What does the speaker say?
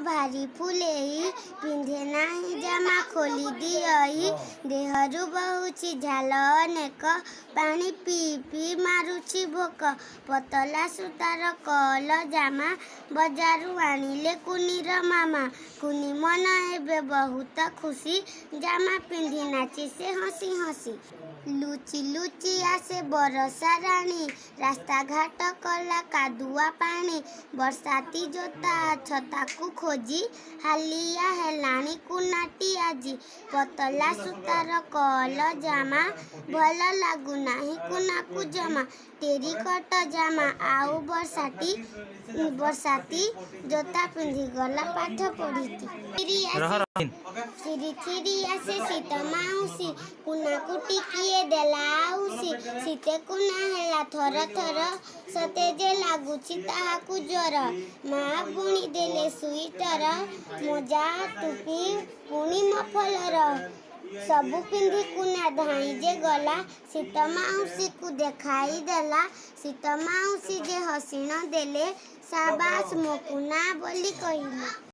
भारी फुलेई पिंधे नाही जमा खोली दियई देहरु बहुची झाल अनेक पानी पी पी मारुची भोक पतला सुतार कल जामा बजारू आनिले कुनीर मामा कुनी मन एबे बहुत खुशी जामा पिंधि नाची से हसी हसी लुची लुची आसे बरसा राणी रास्ता घाट कला कादुआ पानी बरसाती जोता छता को खोजी हालिया हेलाणी कुनाटी आजी पतला सुतार कल जामा भल लागू नाही कुना को जमा तेरी कट जामा आउ बरसाती जोता पिंधि गला पाठ पढ़ी थिरी थिरी आसे सीत माउसी कुना कुटी किए देला आउसी सीते कुना हेला थर थर सते जे लागुची ताहाकु ज्वर माँ बुणी देले स्वेटर मोजा टुपी पुणी मफलर सबु पिंधि कुना धाई जे गला सीत माउसी को देखाई देला सीत माउसी जे हसीन देले साबास मो कुना बोली कहिला।